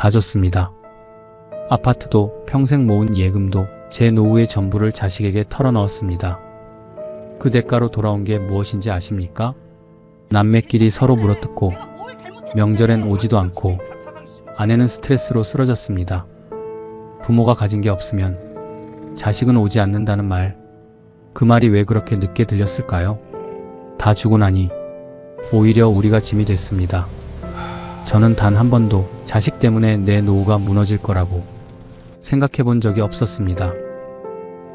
다 줬습니다. 아파트도 평생 모은 예금도 제 노후의 전부를 자식에게 털어넣었습니다. 그 대가로 돌아온 게 무엇인지 아십니까? 남매끼리 서로 물어뜯고 명절엔 오지도 않고 아내는 스트레스로 쓰러졌습니다. 부모가 가진 게 없으면 자식은 오지 않는다는 말, 그 말이 왜 그렇게 늦게 들렸을까요? 다 주고 나니 오히려 우리가 짐이 됐습니다. 저는 단 한 번도 자식 때문에 내 노후가 무너질 거라고 생각해 본 적이 없었습니다.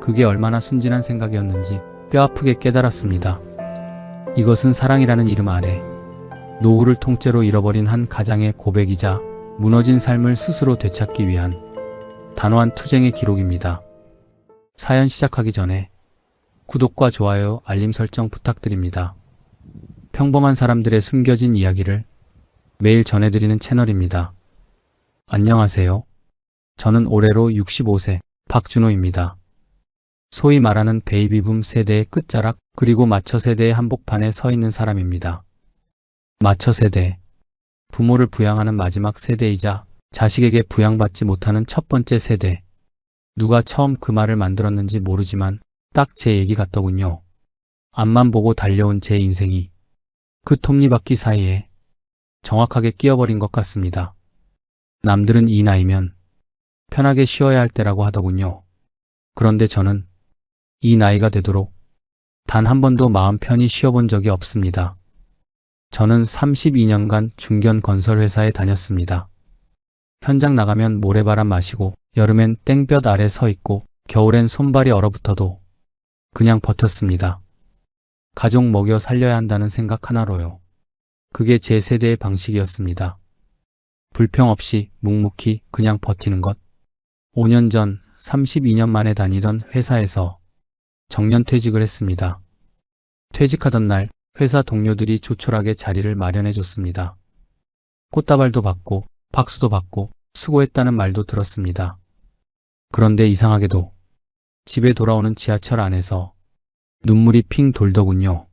그게 얼마나 순진한 생각이었는지 뼈아프게 깨달았습니다. 이것은 사랑이라는 이름 아래 노후를 통째로 잃어버린 한 가장의 고백이자 무너진 삶을 스스로 되찾기 위한 단호한 투쟁의 기록입니다. 사연 시작하기 전에 구독과 좋아요, 알림 설정 부탁드립니다. 평범한 사람들의 숨겨진 이야기를 매일 전해드리는 채널입니다. 안녕하세요. 저는 올해로 65세 박준호입니다. 소위 말하는 베이비붐 세대의 끝자락 그리고 마처 세대의 한복판에 서 있는 사람입니다. 마처 세대, 부모를 부양하는 마지막 세대이자 자식에게 부양받지 못하는 첫 번째 세대. 누가 처음 그 말을 만들었는지 모르지만 딱 제 얘기 같더군요. 앞만 보고 달려온 제 인생이 그 톱니바퀴 사이에 정확하게 끼어버린 것 같습니다. 남들은 이 나이면 편하게 쉬어야 할 때라고 하더군요. 그런데 저는 이 나이가 되도록 단 한 번도 마음 편히 쉬어본 적이 없습니다. 저는 32년간 중견 건설회사에 다녔습니다. 현장 나가면 모래바람 마시고 여름엔 땡볕 아래 서 있고 겨울엔 손발이 얼어붙어도 그냥 버텼습니다. 가족 먹여 살려야 한다는 생각 하나로요. 그게 제 세대의 방식이었습니다. 불평 없이 묵묵히 그냥 버티는 것. 5년 전 32년 만에 다니던 회사에서 정년퇴직을 했습니다. 퇴직하던 날 회사 동료들이 조촐하게 자리를 마련해 줬습니다. 꽃다발도 받고 박수도 받고 수고했다는 말도 들었습니다. 그런데 이상하게도 집에 돌아오는 지하철 안에서 눈물이 핑 돌더군요.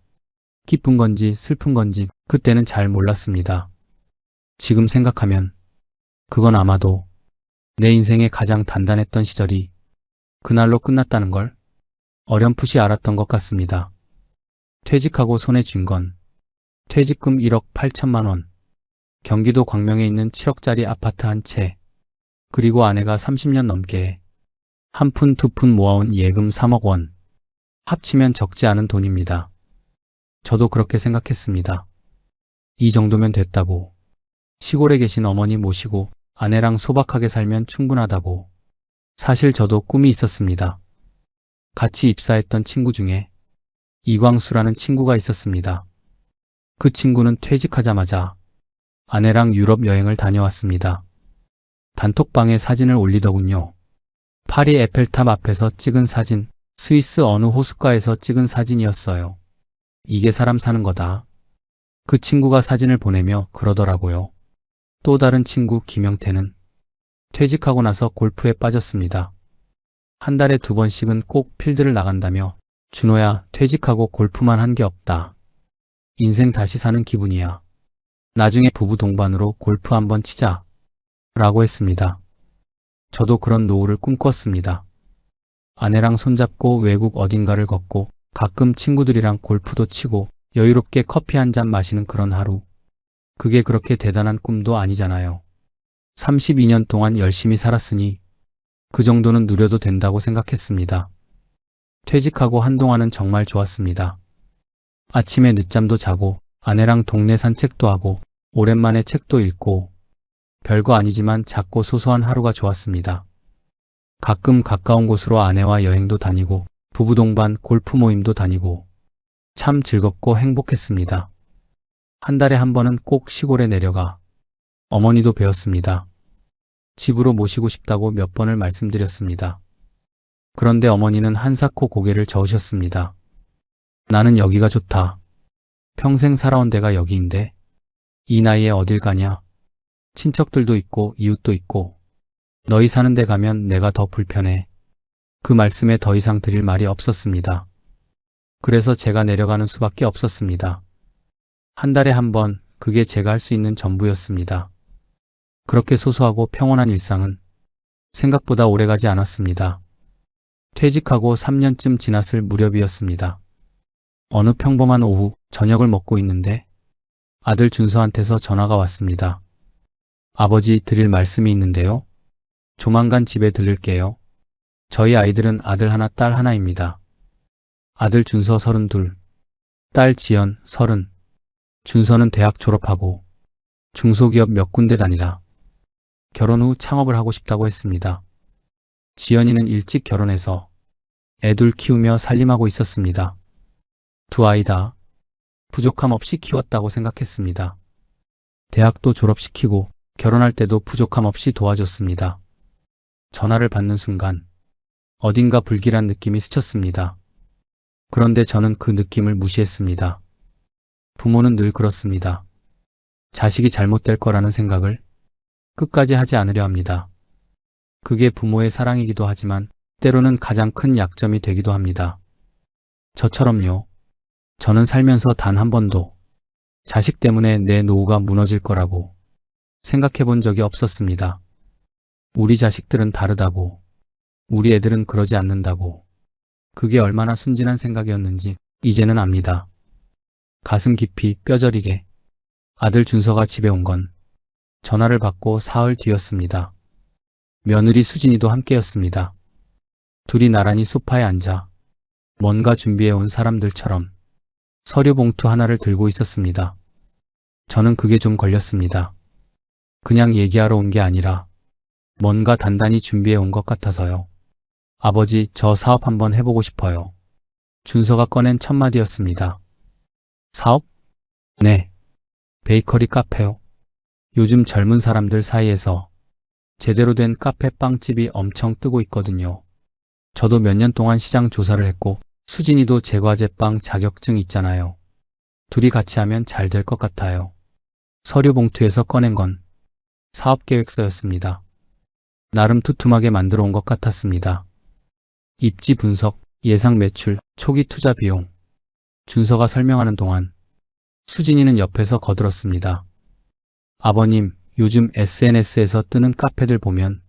기쁜 건지 슬픈 건지 그때는 잘 몰랐습니다. 지금 생각하면 그건 아마도 내 인생의 가장 단단했던 시절이 그날로 끝났다는 걸 어렴풋이 알았던 것 같습니다. 퇴직하고 손에 쥔 건 퇴직금 1억 8천만 원, 경기도 광명에 있는 7억짜리 아파트 한 채, 그리고 아내가 30년 넘게 한 푼 두 푼 모아온 예금 3억 원, 합치면 적지 않은 돈입니다. 저도 그렇게 생각했습니다. 이 정도면 됐다고, 시골에 계신 어머니 모시고 아내랑 소박하게 살면 충분하다고. 사실 저도 꿈이 있었습니다. 같이 입사했던 친구 중에 이광수라는 친구가 있었습니다. 그 친구는 퇴직하자마자 아내랑 유럽 여행을 다녀왔습니다. 단톡방에 사진을 올리더군요. 파리 에펠탑 앞에서 찍은 사진, 스위스 어느 호숫가에서 찍은 사진이었어요. 이게 사람 사는 거다. 그 친구가 사진을 보내며 그러더라고요. 또 다른 친구 김영태는 퇴직하고 나서 골프에 빠졌습니다. 한 달에 2번씩은 꼭 필드를 나간다며 준호야, 퇴직하고 골프만 한 게 없다. 인생 다시 사는 기분이야. 나중에 부부 동반으로 골프 한번 치자. 라고 했습니다. 저도 그런 노후를 꿈꿨습니다. 아내랑 손잡고 외국 어딘가를 걷고 가끔 친구들이랑 골프도 치고 여유롭게 커피 한 잔 마시는 그런 하루. 그게 그렇게 대단한 꿈도 아니잖아요. 32년 동안 열심히 살았으니 그 정도는 누려도 된다고 생각했습니다. 퇴직하고 한동안은 정말 좋았습니다. 아침에 늦잠도 자고 아내랑 동네 산책도 하고 오랜만에 책도 읽고 별거 아니지만 작고 소소한 하루가 좋았습니다. 가끔 가까운 곳으로 아내와 여행도 다니고 부부 동반 골프 모임도 다니고 참 즐겁고 행복했습니다. 한 달에 한 번은 꼭 시골에 내려가 어머니도 뵈었습니다. 집으로 모시고 싶다고 몇 번을 말씀드렸습니다. 그런데 어머니는 한사코 고개를 저으셨습니다. 나는 여기가 좋다. 평생 살아온 데가 여기인데 이 나이에 어딜 가냐. 친척들도 있고 이웃도 있고 너희 사는 데 가면 내가 더 불편해. 그 말씀에 더 이상 드릴 말이 없었습니다. 그래서 제가 내려가는 수밖에 없었습니다. 한 달에 한 번, 그게 제가 할 수 있는 전부였습니다. 그렇게 소소하고 평온한 일상은 생각보다 오래가지 않았습니다. 퇴직하고 3년쯤 지났을 무렵이었습니다. 어느 평범한 오후 저녁을 먹고 있는데 아들 준서한테서 전화가 왔습니다. 아버지 드릴 말씀이 있는데요. 조만간 집에 들를게요. 저희 아이들은 아들 하나 딸 하나입니다. 아들 준서 32, 딸 지연 30. 준서는 대학 졸업하고 중소기업 몇 군데 다니다 결혼 후 창업을 하고 싶다고 했습니다. 지연이는 일찍 결혼해서 애둘 키우며 살림하고 있었습니다. 두 아이 다 부족함 없이 키웠다고 생각했습니다. 대학도 졸업시키고 결혼할 때도 부족함 없이 도와줬습니다. 전화를 받는 순간 어딘가 불길한 느낌이 스쳤습니다. 그런데 저는 그 느낌을 무시했습니다. 부모는 늘 그렇습니다. 자식이 잘못될 거라는 생각을 끝까지 하지 않으려 합니다. 그게 부모의 사랑이기도 하지만 때로는 가장 큰 약점이 되기도 합니다. 저처럼요. 저는 살면서 단 한 번도 자식 때문에 내 노후가 무너질 거라고 생각해 본 적이 없었습니다. 우리 자식들은 다르다고, 우리 애들은 그러지 않는다고, 그게 얼마나 순진한 생각이었는지 이제는 압니다. 가슴 깊이 뼈저리게 아들 준서가 집에 온 건 전화를 받고 사흘 뒤였습니다. 며느리 수진이도 함께였습니다. 둘이 나란히 소파에 앉아 뭔가 준비해온 사람들처럼 서류 봉투 하나를 들고 있었습니다. 저는 그게 좀 걸렸습니다. 그냥 얘기하러 온 게 아니라 뭔가 단단히 준비해 온 것 같아서요. 아버지, 저 사업 한번 해보고 싶어요. 준서가 꺼낸 첫 마디였습니다. 사업? 네. 베이커리 카페요. 요즘 젊은 사람들 사이에서 제대로 된 카페 빵집이 엄청 뜨고 있거든요. 저도 몇 년 동안 시장 조사를 했고 수진이도 제과제빵 자격증 있잖아요. 둘이 같이 하면 잘 될 것 같아요. 서류 봉투에서 꺼낸 건 사업계획서였습니다. 나름 두툼하게 만들어 온 것 같았습니다. 입지 분석, 예상 매출, 초기 투자 비용. 준서가 설명하는 동안 수진이는 옆에서 거들었습니다. 아버님, 요즘 SNS에서 뜨는 카페들 보면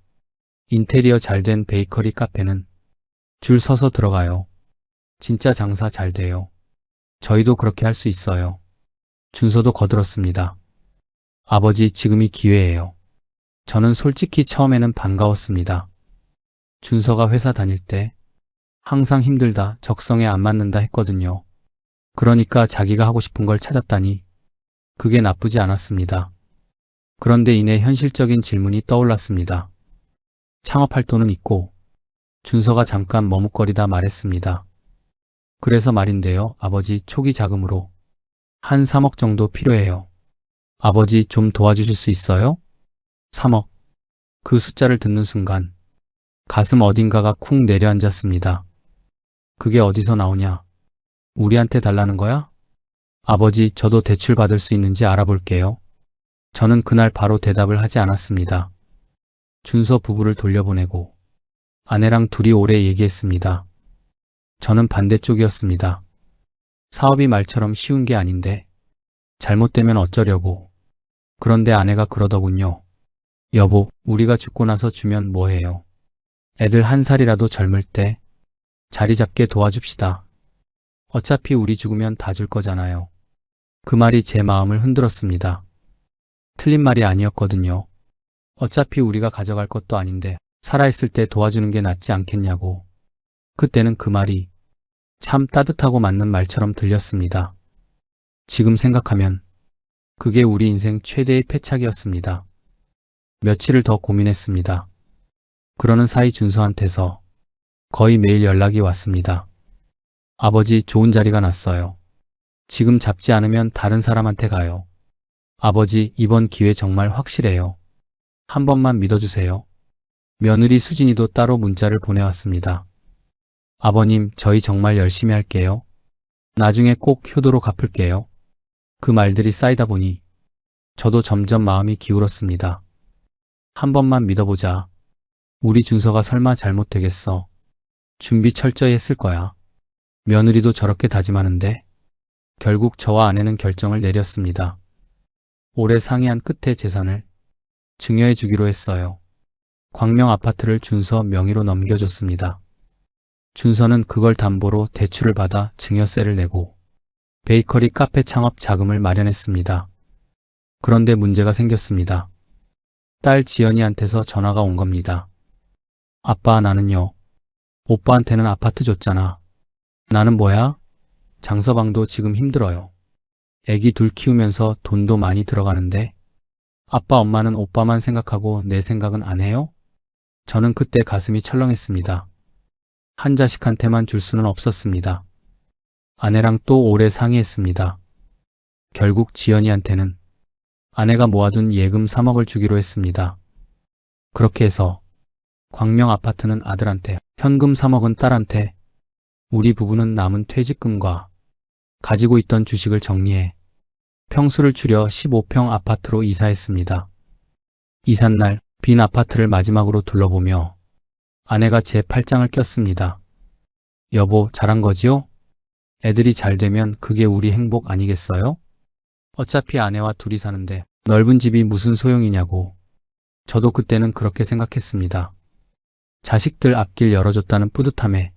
인테리어 잘 된 베이커리 카페는 줄 서서 들어가요. 진짜 장사 잘 돼요. 저희도 그렇게 할 수 있어요. 준서도 거들었습니다. 아버지, 지금이 기회예요. 저는 솔직히 처음에는 반가웠습니다. 준서가 회사 다닐 때 항상 힘들다, 적성에 안 맞는다 했거든요. 그러니까 자기가 하고 싶은 걸 찾았다니 그게 나쁘지 않았습니다. 그런데 이내 현실적인 질문이 떠올랐습니다. 창업할 돈은 있고 준서가 잠깐 머뭇거리다 말했습니다. 그래서 말인데요, 아버지, 초기 자금으로 한 3억 정도 필요해요. 아버지, 좀 도와주실 수 있어요? 3억. 그 숫자를 듣는 순간 가슴 어딘가가 쿵 내려앉았습니다. 그게 어디서 나오냐? 우리한테 달라는 거야? 아버지, 저도 대출 받을 수 있는지 알아볼게요. 저는 그날 바로 대답을 하지 않았습니다. 준서 부부를 돌려보내고 아내랑 둘이 오래 얘기했습니다. 저는 반대쪽이었습니다. 사업이 말처럼 쉬운 게 아닌데 잘못되면 어쩌려고. 그런데 아내가 그러더군요. 여보, 우리가 죽고 나서 주면 뭐해요? 애들 1살이라도 젊을 때 자리 잡게 도와줍시다. 어차피 우리 죽으면 다 줄 거잖아요. 그 말이 제 마음을 흔들었습니다. 틀린 말이 아니었거든요. 어차피 우리가 가져갈 것도 아닌데 살아있을 때 도와주는 게 낫지 않겠냐고. 그때는 그 말이 참 따뜻하고 맞는 말처럼 들렸습니다. 지금 생각하면 그게 우리 인생 최대의 패착이었습니다. 며칠을 더 고민했습니다. 그러는 사이 준서한테서 거의 매일 연락이 왔습니다. 아버지, 좋은 자리가 났어요. 지금 잡지 않으면 다른 사람한테 가요. 아버지, 이번 기회 정말 확실해요. 한 번만 믿어주세요. 며느리 수진이도 따로 문자를 보내왔습니다. 아버님, 저희 정말 열심히 할게요. 나중에 꼭 효도로 갚을게요. 그 말들이 쌓이다 보니 저도 점점 마음이 기울었습니다. 한 번만 믿어보자. 우리 준서가 설마 잘못되겠어. 준비 철저히 했을 거야. 며느리도 저렇게 다짐하는데 결국 저와 아내는 결정을 내렸습니다. 오래 상의한 끝에 재산을 증여해 주기로 했어요. 광명 아파트를 준서 명의로 넘겨줬습니다. 준서는 그걸 담보로 대출을 받아 증여세를 내고 베이커리 카페 창업 자금을 마련했습니다. 그런데 문제가 생겼습니다. 딸 지연이한테서 전화가 온 겁니다. 아빠, 나는요. 오빠한테는 아파트 줬잖아. 나는 뭐야? 장서방도 지금 힘들어요. 애기 둘 키우면서 돈도 많이 들어가는데 아빠, 엄마는 오빠만 생각하고 내 생각은 안 해요? 저는 그때 가슴이 철렁했습니다. 한 자식한테만 줄 수는 없었습니다. 아내랑 또 오래 상의했습니다. 결국 지연이한테는 아내가 모아둔 예금 3억을 주기로 했습니다. 그렇게 해서 광명 아파트는 아들한테, 현금 3억은 딸한테, 우리 부부는 남은 퇴직금과 가지고 있던 주식을 정리해 평수를 줄여 15평 아파트로 이사했습니다. 이삿날 빈 아파트를 마지막으로 둘러보며 아내가 제 팔짱을 꼈습니다. 여보, 잘한 거지요? 애들이 잘 되면 그게 우리 행복 아니겠어요? 어차피 아내와 둘이 사는데 넓은 집이 무슨 소용이냐고. 저도 그때는 그렇게 생각했습니다. 자식들 앞길 열어줬다는 뿌듯함에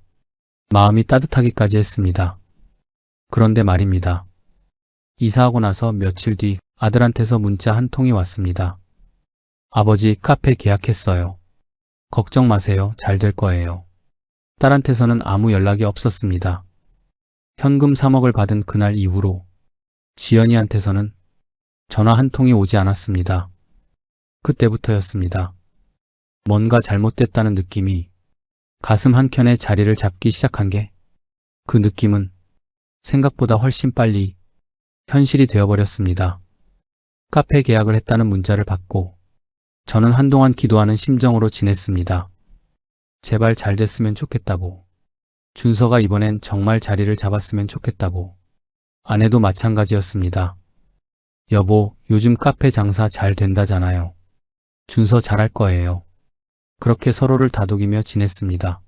마음이 따뜻하기까지 했습니다. 그런데 말입니다. 이사하고 나서 며칠 뒤 아들한테서 문자 한 통이 왔습니다. 아버지, 카페 계약했어요. 걱정 마세요. 잘 될 거예요. 딸한테서는 아무 연락이 없었습니다. 현금 3억을 받은 그날 이후로 지연이한테서는 전화 한 통이 오지 않았습니다. 그때부터였습니다. 뭔가 잘못됐다는 느낌이 가슴 한켠에 자리를 잡기 시작한 게, 그 느낌은 생각보다 훨씬 빨리 현실이 되어버렸습니다. 카페 계약을 했다는 문자를 받고 저는 한동안 기도하는 심정으로 지냈습니다. 제발 잘 됐으면 좋겠다고. 준서가 이번엔 정말 자리를 잡았으면 좋겠다고. 아내도 마찬가지였습니다. 여보, 요즘 카페 장사 잘 된다잖아요. 준서 잘할 거예요. 그렇게 서로를 다독이며 지냈습니다.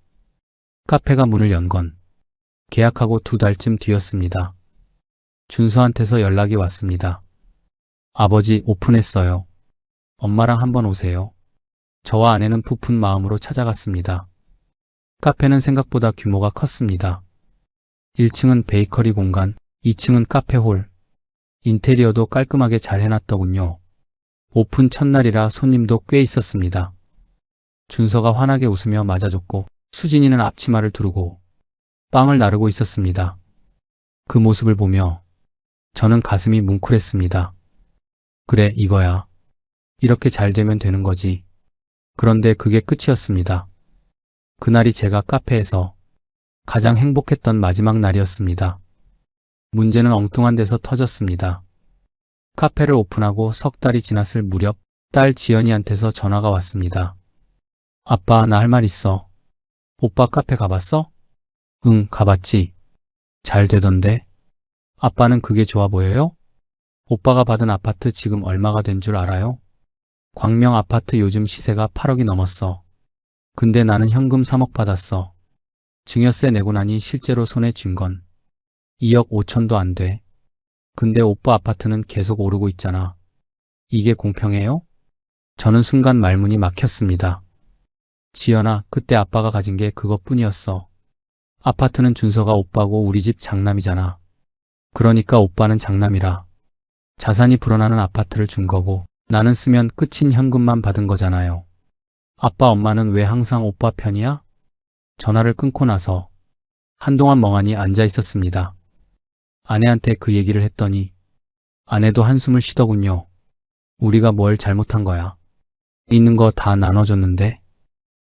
카페가 문을 연 건 계약하고 2달쯤 뒤였습니다. 준서한테서 연락이 왔습니다. 아버지, 오픈했어요. 엄마랑 한번 오세요. 저와 아내는 부푼 마음으로 찾아갔습니다. 카페는 생각보다 규모가 컸습니다. 1층은 베이커리 공간, 2층은 카페홀. 인테리어도 깔끔하게 잘 해놨더군요. 오픈 첫날이라 손님도 꽤 있었습니다. 준서가 환하게 웃으며 맞아줬고 수진이는 앞치마를 두르고 빵을 나르고 있었습니다. 그 모습을 보며 저는 가슴이 뭉클했습니다. 그래, 이거야. 이렇게 잘 되면 되는 거지. 그런데 그게 끝이었습니다. 그날이 제가 카페에서 가장 행복했던 마지막 날이었습니다. 문제는 엉뚱한 데서 터졌습니다. 카페를 오픈하고 석 달이 지났을 무렵 딸 지연이한테서 전화가 왔습니다. 아빠, 나 할 말 있어. 오빠 카페 가봤어? 응, 가봤지. 잘 되던데. 아빠는 그게 좋아 보여요? 오빠가 받은 아파트 지금 얼마가 된 줄 알아요? 광명 아파트 요즘 시세가 8억이 넘었어. 근데 나는 현금 3억 받았어. 증여세 내고 나니 실제로 손에 쥔 건 2억 5천도 안 돼. 근데 오빠 아파트는 계속 오르고 있잖아. 이게 공평해요? 저는 순간 말문이 막혔습니다. 지연아, 그때 아빠가 가진 게 그것뿐이었어. 아파트는 준서가 오빠고 우리 집 장남이잖아. 그러니까 오빠는 장남이라 자산이 불어나는 아파트를 준 거고 나는 쓰면 끝인 현금만 받은 거잖아요. 아빠, 엄마는 왜 항상 오빠 편이야? 전화를 끊고 나서 한동안 멍하니 앉아 있었습니다. 아내한테 그 얘기를 했더니 아내도 한숨을 쉬더군요. 우리가 뭘 잘못한 거야. 있는 거 다 나눠줬는데.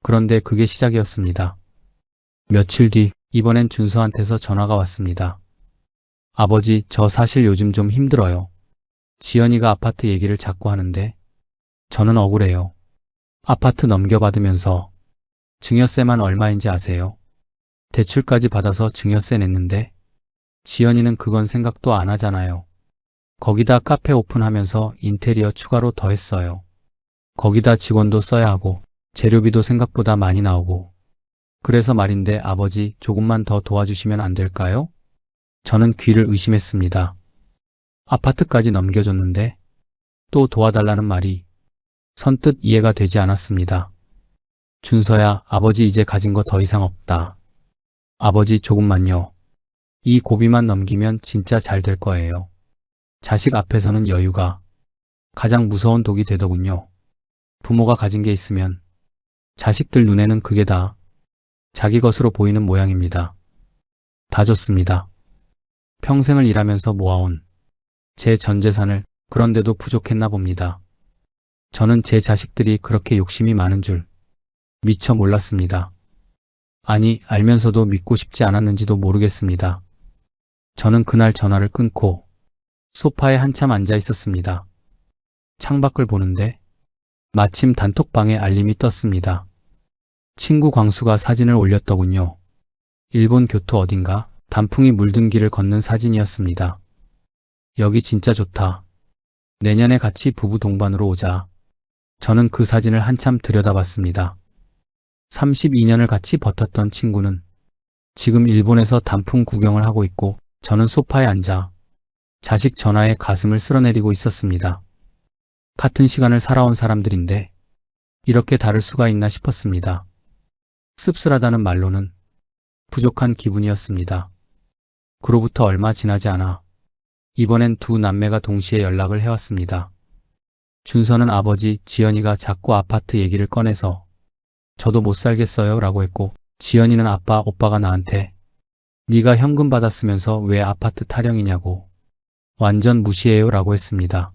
그런데 그게 시작이었습니다. 며칠 뒤 이번엔 준서한테서 전화가 왔습니다. 아버지, 저 사실 요즘 좀 힘들어요. 지연이가 아파트 얘기를 자꾸 하는데 저는 억울해요. 아파트 넘겨받으면서 증여세만 얼마인지 아세요? 대출까지 받아서 증여세 냈는데 지연이는 그건 생각도 안 하잖아요. 거기다 카페 오픈하면서 인테리어 추가로 더했어요. 거기다 직원도 써야 하고 재료비도 생각보다 많이 나오고. 그래서 말인데 아버지, 조금만 더 도와주시면 안 될까요? 저는 귀를 의심했습니다. 아파트까지 넘겨줬는데 또 도와달라는 말이 선뜻 이해가 되지 않았습니다. 준서야, 아버지 이제 가진 거 더 이상 없다. 아버지 조금만요. 이 고비만 넘기면 진짜 잘 될 거예요. 자식 앞에서는 여유가 가장 무서운 독이 되더군요. 부모가 가진 게 있으면 자식들 눈에는 그게 다 자기 것으로 보이는 모양입니다. 다 줬습니다. 평생을 일하면서 모아온 제 전 재산을 그런데도 부족했나 봅니다. 저는 제 자식들이 그렇게 욕심이 많은 줄 미처 몰랐습니다. 아니, 알면서도 믿고 싶지 않았는지도 모르겠습니다. 저는 그날 전화를 끊고 소파에 한참 앉아 있었습니다. 창밖을 보는데 마침 단톡방에 알림이 떴습니다. 친구 광수가 사진을 올렸더군요. 일본 교토 어딘가 단풍이 물든 길을 걷는 사진이었습니다. 여기 진짜 좋다. 내년에 같이 부부 동반으로 오자. 저는 그 사진을 한참 들여다봤습니다. 32년을 같이 버텼던 친구는 지금 일본에서 단풍 구경을 하고 있고 저는 소파에 앉아 자식 전화에 가슴을 쓸어내리고 있었습니다. 같은 시간을 살아온 사람들인데 이렇게 다를 수가 있나 싶었습니다. 씁쓸하다는 말로는 부족한 기분이었습니다. 그로부터 얼마 지나지 않아 이번엔 두 남매가 동시에 연락을 해왔습니다. 준서는 아버지 지연이가 자꾸 아파트 얘기를 꺼내서 저도 못 살겠어요 라고 했고, 지연이는 아빠, 오빠가 나한테 네가 현금 받았으면서 왜 아파트 타령이냐고 완전 무시해요 라고 했습니다.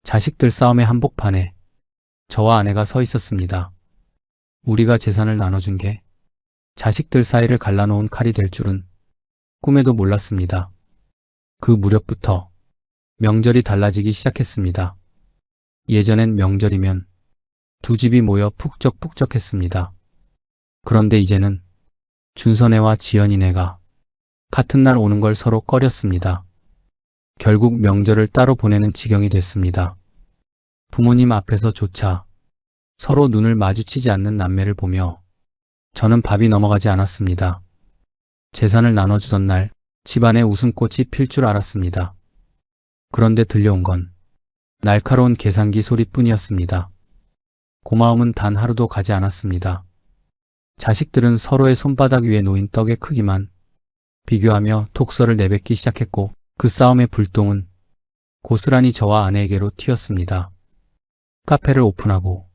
자식들 싸움의 한복판에 저와 아내가 서 있었습니다. 우리가 재산을 나눠준 게 자식들 사이를 갈라놓은 칼이 될 줄은 꿈에도 몰랐습니다. 그 무렵부터 명절이 달라지기 시작했습니다. 예전엔 명절이면 두 집이 모여 푹적푹적했습니다. 그런데 이제는 준서네와 지연이네가 같은 날 오는 걸 서로 꺼렸습니다. 결국 명절을 따로 보내는 지경이 됐습니다. 부모님 앞에서조차 서로 눈을 마주치지 않는 남매를 보며 저는 밥이 넘어가지 않았습니다. 재산을 나눠주던 날 집안에 웃음꽃이 필 줄 알았습니다. 그런데 들려온 건 날카로운 계산기 소리뿐이었습니다. 고마움은 단 하루도 가지 않았습니다. 자식들은 서로의 손바닥 위에 놓인 떡의 크기만 비교하며 독서를 내뱉기 시작했고, 그 싸움의 불똥은 고스란히 저와 아내에게로 튀었습니다. 카페를 오픈하고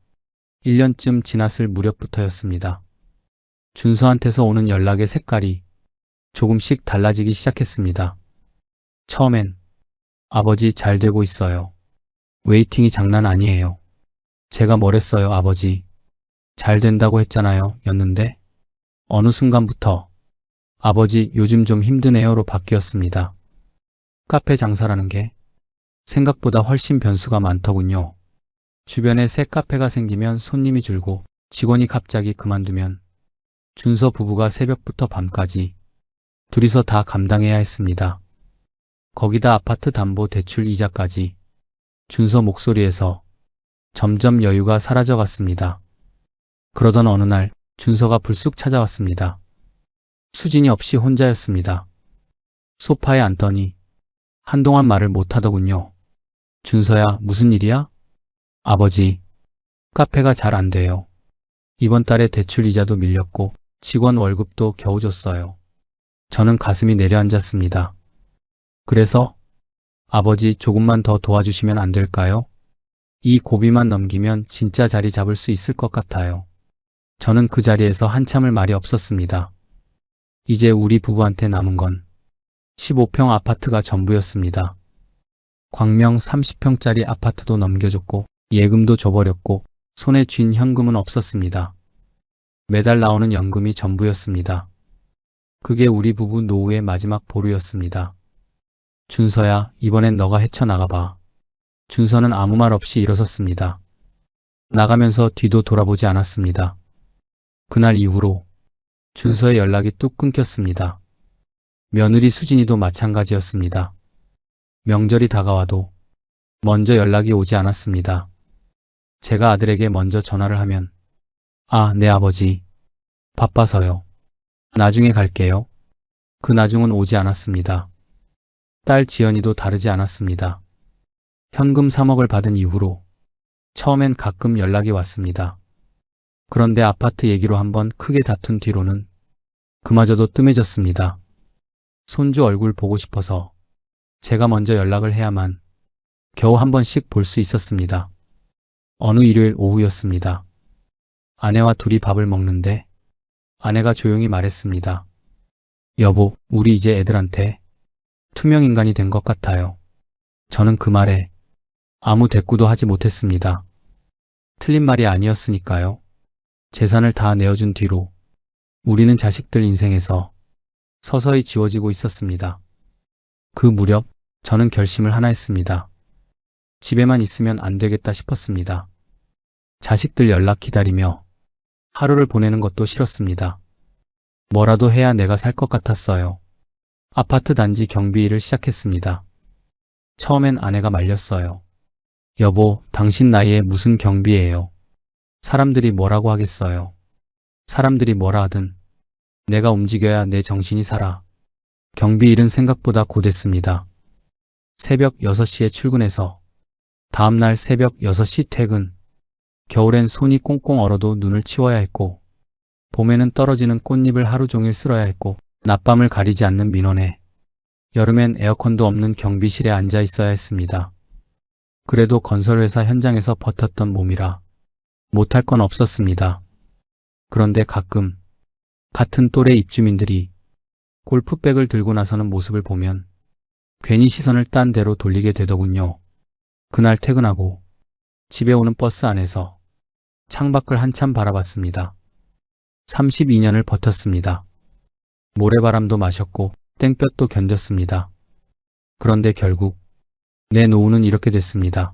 1년쯤 지났을 무렵부터였습니다. 준서한테서 오는 연락의 색깔이 조금씩 달라지기 시작했습니다. 처음엔 아버지 잘 되고 있어요. 웨이팅이 장난 아니에요. 제가 뭐랬어요, 아버지. 잘 된다고 했잖아요, 였는데 어느 순간부터 아버지 요즘 좀 힘드네요로 바뀌었습니다. 카페 장사라는 게 생각보다 훨씬 변수가 많더군요. 주변에 새 카페가 생기면 손님이 줄고 직원이 갑자기 그만두면 준서 부부가 새벽부터 밤까지 둘이서 다 감당해야 했습니다. 거기다 아파트 담보 대출 이자까지. 준서 목소리에서 점점 여유가 사라져갔습니다. 그러던 어느 날 준서가 불쑥 찾아왔습니다. 수진이 없이 혼자였습니다. 소파에 앉더니 한동안 말을 못하더군요. 준서야, 무슨 일이야? 아버지, 카페가 잘 안 돼요. 이번 달에 대출 이자도 밀렸고 직원 월급도 겨우 줬어요. 저는 가슴이 내려앉았습니다. 그래서 아버지, 조금만 더 도와주시면 안 될까요? 이 고비만 넘기면 진짜 자리 잡을 수 있을 것 같아요. 저는 그 자리에서 한참을 말이 없었습니다. 이제 우리 부부한테 남은 건 15평 아파트가 전부였습니다. 광명 30평짜리 아파트도 넘겨줬고 예금도 줘버렸고 손에 쥔 현금은 없었습니다. 매달 나오는 연금이 전부였습니다. 그게 우리 부부 노후의 마지막 보루였습니다. 준서야, 이번엔 너가 헤쳐나가봐. 준서는 아무 말 없이 일어섰습니다. 나가면서 뒤도 돌아보지 않았습니다. 그날 이후로 준서의 연락이 뚝 끊겼습니다. 며느리 수진이도 마찬가지였습니다. 명절이 다가와도 먼저 연락이 오지 않았습니다. 제가 아들에게 먼저 전화를 하면 아, 네 아버지. 바빠서요. 나중에 갈게요. 그 나중은 오지 않았습니다. 딸 지연이도 다르지 않았습니다. 현금 3억을 받은 이후로 처음엔 가끔 연락이 왔습니다. 그런데 아파트 얘기로 한번 크게 다툰 뒤로는 그마저도 뜸해졌습니다. 손주 얼굴 보고 싶어서 제가 먼저 연락을 해야만 겨우 한 번씩 볼 수 있었습니다. 어느 일요일 오후였습니다. 아내와 둘이 밥을 먹는데 아내가 조용히 말했습니다. 여보, 우리 이제 애들한테 투명인간이 된 것 같아요. 저는 그 말에 아무 대꾸도 하지 못했습니다. 틀린 말이 아니었으니까요. 재산을 다 내어준 뒤로 우리는 자식들 인생에서 서서히 지워지고 있었습니다. 그 무렵 저는 결심을 하나 했습니다. 집에만 있으면 안 되겠다 싶었습니다. 자식들 연락 기다리며 하루를 보내는 것도 싫었습니다. 뭐라도 해야 내가 살 것 같았어요. 아파트 단지 경비 일을 시작했습니다. 처음엔 아내가 말렸어요. 여보, 당신 나이에 무슨 경비예요. 사람들이 뭐라고 하겠어요. 사람들이 뭐라 하든 내가 움직여야 내 정신이 살아. 경비 일은 생각보다 고됐습니다. 새벽 6시에 출근해서 다음날 새벽 6시 퇴근. 겨울엔 손이 꽁꽁 얼어도 눈을 치워야 했고, 봄에는 떨어지는 꽃잎을 하루 종일 쓸어야 했고, 낮밤을 가리지 않는 민원에 여름엔 에어컨도 없는 경비실에 앉아 있어야 했습니다. 그래도 건설회사 현장에서 버텼던 몸이라 못할 건 없었습니다. 그런데 가끔 같은 또래 입주민들이 골프백을 들고 나서는 모습을 보면 괜히 시선을 딴 데로 돌리게 되더군요. 그날 퇴근하고 집에 오는 버스 안에서 창밖을 한참 바라봤습니다. 32년을 버텼습니다. 모래바람도 마셨고 땡볕도 견뎠습니다. 그런데 결국 내 노후는 이렇게 됐습니다.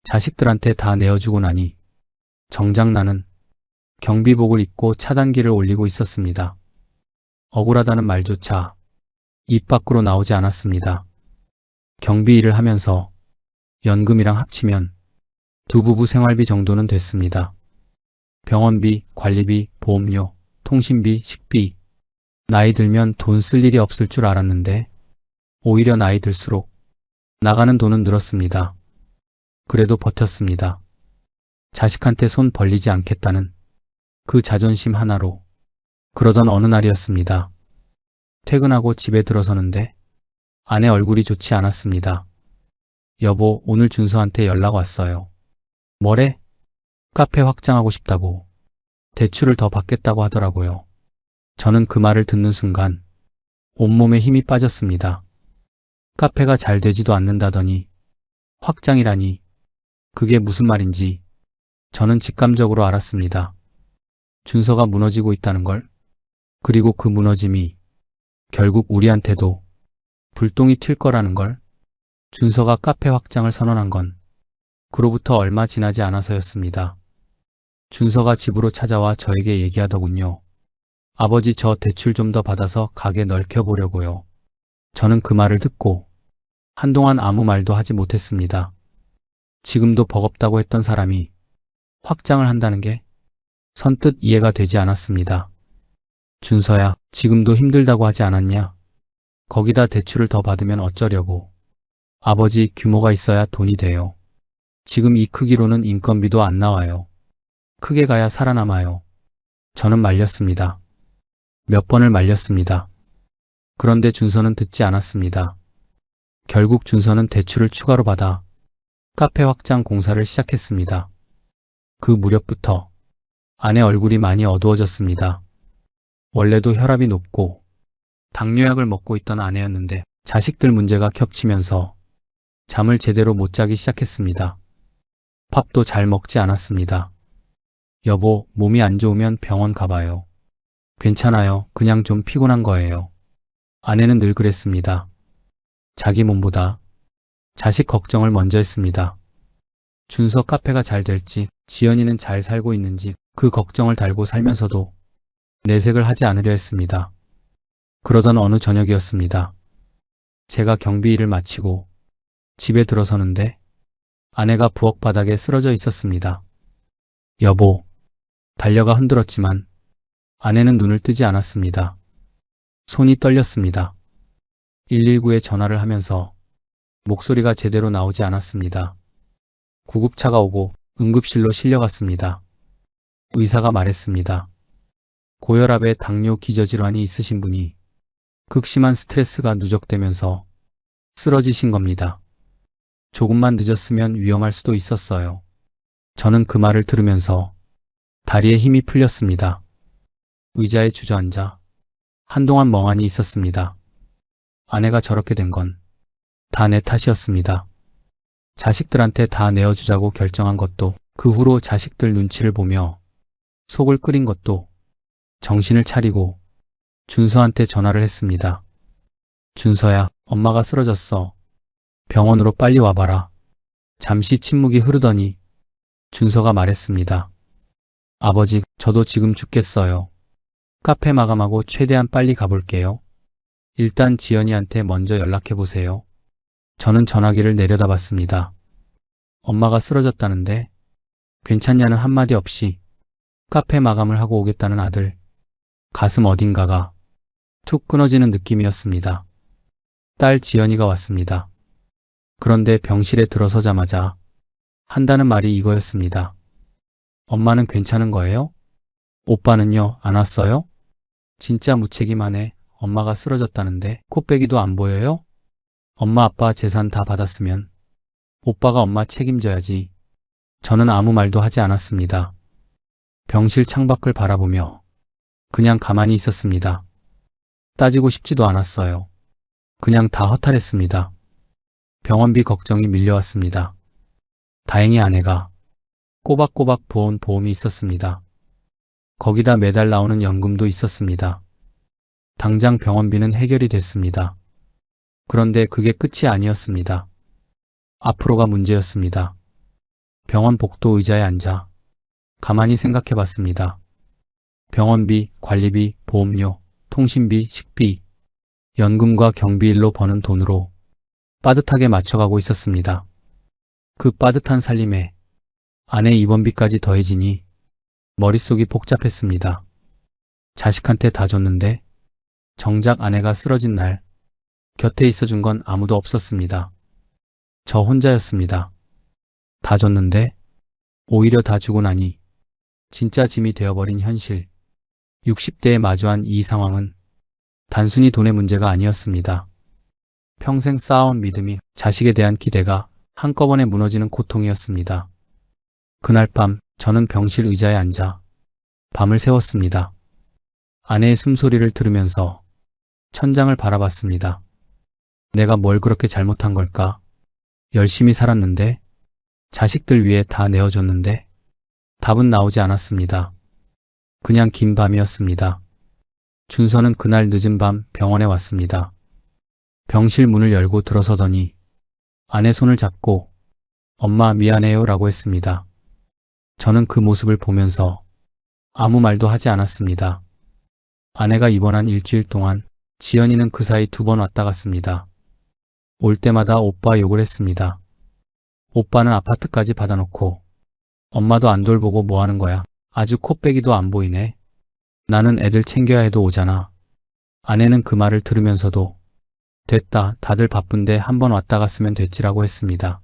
자식들한테 다 내어주고 나니 정작 나는 경비복을 입고 차단기를 올리고 있었습니다. 억울하다는 말조차 입 밖으로 나오지 않았습니다. 경비 일을 하면서 연금이랑 합치면 두 부부 생활비 정도는 됐습니다. 병원비, 관리비, 보험료, 통신비, 식비. 나이 들면 돈 쓸 일이 없을 줄 알았는데 오히려 나이 들수록 나가는 돈은 늘었습니다. 그래도 버텼습니다. 자식한테 손 벌리지 않겠다는 그 자존심 하나로. 그러던 어느 날이었습니다. 퇴근하고 집에 들어서는데 아내 얼굴이 좋지 않았습니다. 여보, 오늘 준서한테 연락 왔어요. 뭐래? 카페 확장하고 싶다고. 대출을 더 받겠다고 하더라고요. 저는 그 말을 듣는 순간 온몸에 힘이 빠졌습니다. 카페가 잘 되지도 않는다더니 확장이라니, 그게 무슨 말인지 저는 직감적으로 알았습니다. 준서가 무너지고 있다는 걸. 그리고 그 무너짐이 결국 우리한테도 불똥이 튈 거라는 걸. 준서가 카페 확장을 선언한 건 그로부터 얼마 지나지 않아서였습니다. 준서가 집으로 찾아와 저에게 얘기하더군요. 아버지, 저 대출 좀 더 받아서 가게 넓혀보려고요. 저는 그 말을 듣고 한동안 아무 말도 하지 못했습니다. 지금도 버겁다고 했던 사람이 확장을 한다는 게 선뜻 이해가 되지 않았습니다. 준서야, 지금도 힘들다고 하지 않았냐? 거기다 대출을 더 받으면 어쩌려고. 아버지, 규모가 있어야 돈이 돼요. 지금 이 크기로는 인건비도 안 나와요. 크게 가야 살아남아요. 저는 말렸습니다. 몇 번을 말렸습니다. 그런데 준서는 듣지 않았습니다. 결국 준서는 대출을 추가로 받아 카페 확장 공사를 시작했습니다. 그 무렵부터 아내 얼굴이 많이 어두워졌습니다. 원래도 혈압이 높고 당뇨약을 먹고 있던 아내였는데 자식들 문제가 겹치면서 잠을 제대로 못 자기 시작했습니다. 밥도 잘 먹지 않았습니다. 여보, 몸이 안 좋으면 병원 가봐요. 괜찮아요. 그냥 좀 피곤한 거예요. 아내는 늘 그랬습니다. 자기 몸보다 자식 걱정을 먼저 했습니다. 준서 카페가 잘 될지, 지연이는 잘 살고 있는지 그 걱정을 달고 살면서도 내색을 하지 않으려 했습니다. 그러던 어느 저녁이었습니다. 제가 경비 일을 마치고 집에 들어서는데 아내가 부엌 바닥에 쓰러져 있었습니다. 여보. 달려가 흔들었지만 아내는 눈을 뜨지 않았습니다. 손이 떨렸습니다. 119에 전화를 하면서 목소리가 제대로 나오지 않았습니다. 구급차가 오고 응급실로 실려갔습니다. 의사가 말했습니다. 고혈압에 당뇨 기저질환이 있으신 분이 극심한 스트레스가 누적되면서 쓰러지신 겁니다. 조금만 늦었으면 위험할 수도 있었어요. 저는 그 말을 들으면서 다리에 힘이 풀렸습니다. 의자에 주저앉아 한동안 멍하니 있었습니다. 아내가 저렇게 된 건 다 내 탓이었습니다. 자식들한테 다 내어주자고 결정한 것도, 그 후로 자식들 눈치를 보며 속을 끓인 것도, 정신을 차리고 준서한테 전화를 했습니다. 준서야, 엄마가 쓰러졌어. 병원으로 빨리 와봐라. 잠시 침묵이 흐르더니 준서가 말했습니다. 아버지, 저도 지금 죽겠어요. 카페 마감하고 최대한 빨리 가볼게요. 일단 지연이한테 먼저 연락해보세요. 저는 전화기를 내려다봤습니다. 엄마가 쓰러졌다는데 괜찮냐는 한마디 없이 카페 마감을 하고 오겠다는 아들. 가슴 어딘가가 툭 끊어지는 느낌이었습니다. 딸 지연이가 왔습니다. 그런데 병실에 들어서자마자 한다는 말이 이거였습니다. 엄마는 괜찮은 거예요? 오빠는요, 안 왔어요? 진짜 무책임하네. 엄마가 쓰러졌다는데 코빼기도 안 보여요? 엄마 아빠 재산 다 받았으면 오빠가 엄마 책임져야지. 저는 아무 말도 하지 않았습니다. 병실 창밖을 바라보며 그냥 가만히 있었습니다. 따지고 싶지도 않았어요. 그냥 다 허탈했습니다. 병원비 걱정이 밀려왔습니다. 다행히 아내가 꼬박꼬박 부어온 보험이 있었습니다. 거기다 매달 나오는 연금도 있었습니다. 당장 병원비는 해결이 됐습니다. 그런데 그게 끝이 아니었습니다. 앞으로가 문제였습니다. 병원 복도 의자에 앉아 가만히 생각해 봤습니다. 병원비, 관리비, 보험료, 통신비, 식비, 연금과 경비일로 버는 돈으로 빠듯하게 맞춰가고 있었습니다. 그 빠듯한 살림에 아내 입원비까지 더해지니 머릿속이 복잡했습니다. 자식한테 다 줬는데 정작 아내가 쓰러진 날 곁에 있어준 건 아무도 없었습니다. 저 혼자였습니다. 다 줬는데 오히려 다 주고 나니 진짜 짐이 되어버린 현실. 60대에 마주한 이 상황은 단순히 돈의 문제가 아니었습니다. 평생 쌓아온 믿음이, 자식에 대한 기대가 한꺼번에 무너지는 고통이었습니다. 그날 밤 저는 병실 의자에 앉아 밤을 새웠습니다. 아내의 숨소리를 들으면서 천장을 바라봤습니다. 내가 뭘 그렇게 잘못한 걸까? 열심히 살았는데, 자식들 위해 다 내어줬는데, 답은 나오지 않았습니다. 그냥 긴 밤이었습니다. 준서는 그날 늦은 밤 병원에 왔습니다. 병실 문을 열고 들어서더니 아내 손을 잡고 엄마 미안해요 라고 했습니다. 저는 그 모습을 보면서 아무 말도 하지 않았습니다. 아내가 입원한 일주일 동안 지연이는 그 사이 2번 왔다 갔습니다. 올 때마다 오빠 욕을 했습니다. 오빠는 아파트까지 받아놓고 엄마도 안 돌보고 뭐 하는 거야? 아주 코빼기도 안 보이네. 나는 애들 챙겨야 해도 오잖아. 아내는 그 말을 들으면서도 됐다, 다들 바쁜데 한번 왔다 갔으면 됐지라고 했습니다.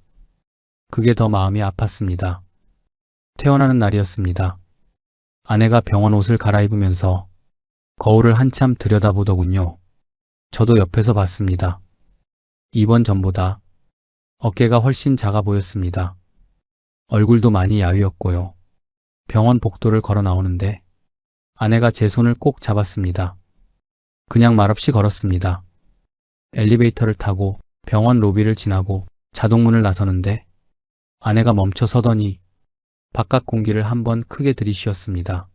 그게 더 마음이 아팠습니다. 퇴원하는 날이었습니다. 아내가 병원 옷을 갈아입으면서 거울을 한참 들여다보더군요. 저도 옆에서 봤습니다. 입원 전보다 어깨가 훨씬 작아 보였습니다. 얼굴도 많이 야위었고요. 병원 복도를 걸어 나오는데 아내가 제 손을 꼭 잡았습니다. 그냥 말없이 걸었습니다. 엘리베이터를 타고 병원 로비를 지나고 자동문을 나서는데 아내가 멈춰 서더니 바깥 공기를 한번 크게 들이쉬었습니다.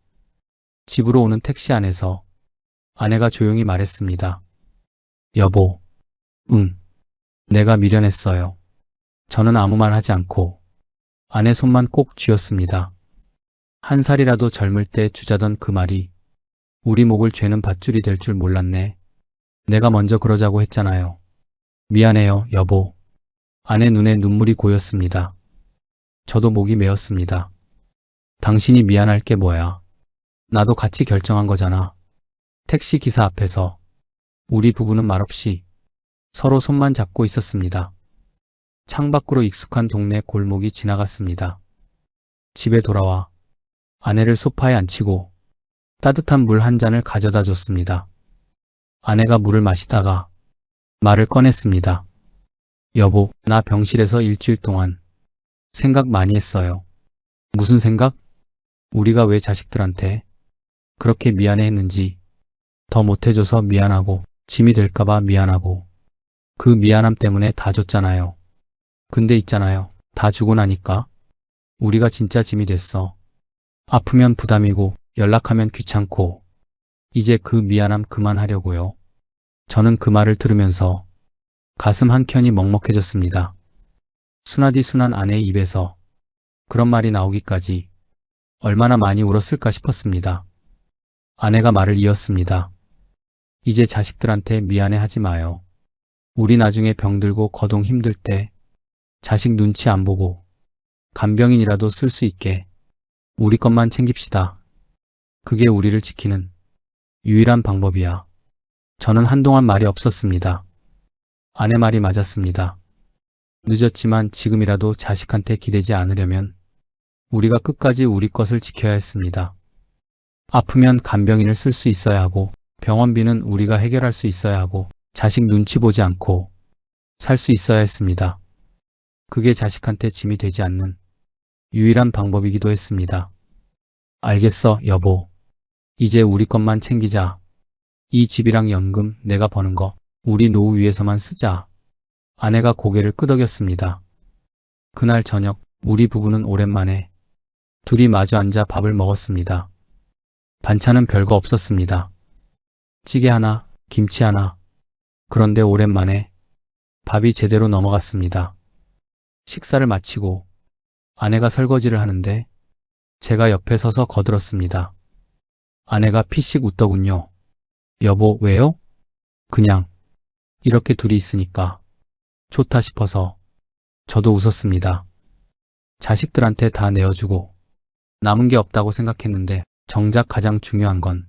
집으로 오는 택시 안에서 아내가 조용히 말했습니다. 여보, 응, 내가 미련했어요. 저는 아무 말 하지 않고 아내 손만 꼭 쥐었습니다. 한 살이라도 젊을 때 주자던 그 말이 우리 목을 죄는 밧줄이 될 줄 몰랐네. 내가 먼저 그러자고 했잖아요. 미안해요, 여보. 아내 눈에 눈물이 고였습니다. 저도 목이 메었습니다. 당신이 미안할 게 뭐야. 나도 같이 결정한 거잖아. 택시 기사 앞에서 우리 부부는 말없이 서로 손만 잡고 있었습니다. 창밖으로 익숙한 동네 골목이 지나갔습니다. 집에 돌아와 아내를 소파에 앉히고 따뜻한 물 한 잔을 가져다 줬습니다. 아내가 물을 마시다가 말을 꺼냈습니다. 여보, 나 병실에서 일주일 동안 생각 많이 했어요. 무슨 생각? 우리가 왜 자식들한테 그렇게 미안해 했는지, 더 못해줘서 미안하고 짐이 될까봐 미안하고 그 미안함 때문에 다 줬잖아요. 근데 있잖아요. 다 주고 나니까 우리가 진짜 짐이 됐어. 아프면 부담이고 연락하면 귀찮고 이제 그 미안함 그만하려고요. 저는 그 말을 들으면서 가슴 한켠이 먹먹해졌습니다. 순하디 순한 아내의 입에서 그런 말이 나오기까지 얼마나 많이 울었을까 싶었습니다. 아내가 말을 이었습니다. 이제 자식들한테 미안해 하지 마요. 우리 나중에 병들고 거동 힘들 때 자식 눈치 안 보고 간병인이라도 쓸 수 있게 우리 것만 챙깁시다. 그게 우리를 지키는 유일한 방법이야. 저는 한동안 말이 없었습니다. 아내 말이 맞았습니다. 늦었지만 지금이라도 자식한테 기대지 않으려면 우리가 끝까지 우리 것을 지켜야 했습니다. 아프면 간병인을 쓸 수 있어야 하고 병원비는 우리가 해결할 수 있어야 하고 자식 눈치 보지 않고 살 수 있어야 했습니다. 그게 자식한테 짐이 되지 않는 유일한 방법이기도 했습니다. 알겠어, 여보. 이제 우리 것만 챙기자. 이 집이랑 연금 내가 버는 거 우리 노후 위해서만 쓰자. 아내가 고개를 끄덕였습니다. 그날 저녁 우리 부부는 오랜만에 둘이 마주 앉아 밥을 먹었습니다. 반찬은 별거 없었습니다. 찌개 하나, 김치 하나. 그런데 오랜만에 밥이 제대로 넘어갔습니다. 식사를 마치고 아내가 설거지를 하는데 제가 옆에 서서 거들었습니다. 아내가 피식 웃더군요. 여보, 왜요? 그냥 이렇게 둘이 있으니까 좋다 싶어서. 저도 웃었습니다. 자식들한테 다 내어주고 남은 게 없다고 생각했는데 정작 가장 중요한 건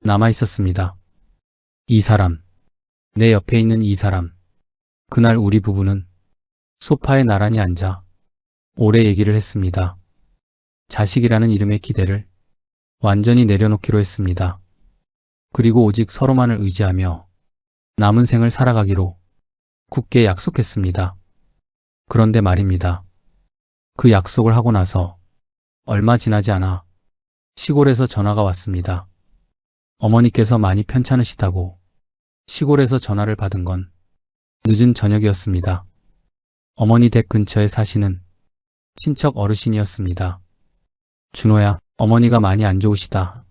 남아 있었습니다. 이 사람, 내 옆에 있는 이 사람. 그날 우리 부부는 소파에 나란히 앉아 오래 얘기를 했습니다. 자식이라는 이름의 기대를 완전히 내려놓기로 했습니다. 그리고 오직 서로만을 의지하며 남은 생을 살아가기로 굳게 약속했습니다. 그런데 말입니다. 그 약속을 하고 나서 얼마 지나지 않아 시골에서 전화가 왔습니다. 어머니께서 많이 편찮으시다고 시골에서 전화를 받은 건 늦은 저녁이었습니다. 어머니 댁 근처에 사시는 친척 어르신이었습니다. 준호야, 어머니가 많이 안 좋으시다.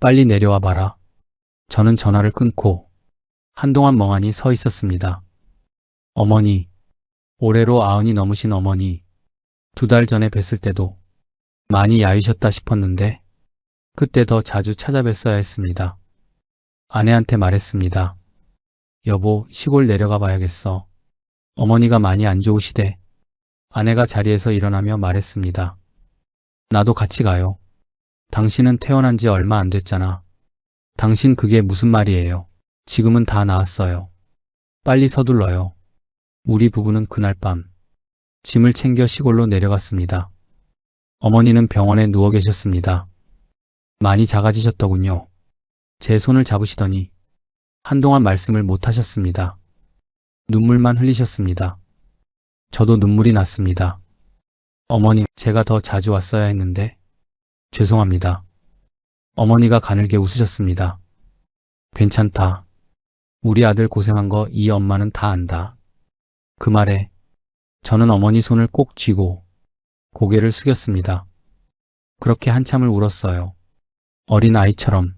빨리 내려와 봐라. 저는 전화를 끊고 한동안 멍하니 서 있었습니다. 어머니, 올해로 90이 넘으신 어머니, 2달 전에 뵀을 때도 많이 야위셨다 싶었는데 그때 더 자주 찾아뵀어야 했습니다. 아내한테 말했습니다. 여보, 시골 내려가 봐야겠어. 어머니가 많이 안 좋으시대. 아내가 자리에서 일어나며 말했습니다. 나도 같이 가요. 당신은 태어난 지 얼마 안 됐잖아. 당신 그게 무슨 말이에요. 지금은 다 나았어요. 빨리 서둘러요. 우리 부부는 그날 밤 짐을 챙겨 시골로 내려갔습니다. 어머니는 병원에 누워 계셨습니다. 많이 작아지셨더군요. 제 손을 잡으시더니 한동안 말씀을 못 하셨습니다. 눈물만 흘리셨습니다. 저도 눈물이 났습니다. 어머니, 제가 더 자주 왔어야 했는데 죄송합니다. 어머니가 가늘게 웃으셨습니다. 괜찮다. 우리 아들 고생한 거 이 엄마는 다 안다. 그 말에 저는 어머니 손을 꼭 쥐고 고개를 숙였습니다. 그렇게 한참을 울었어요. 어린 아이처럼.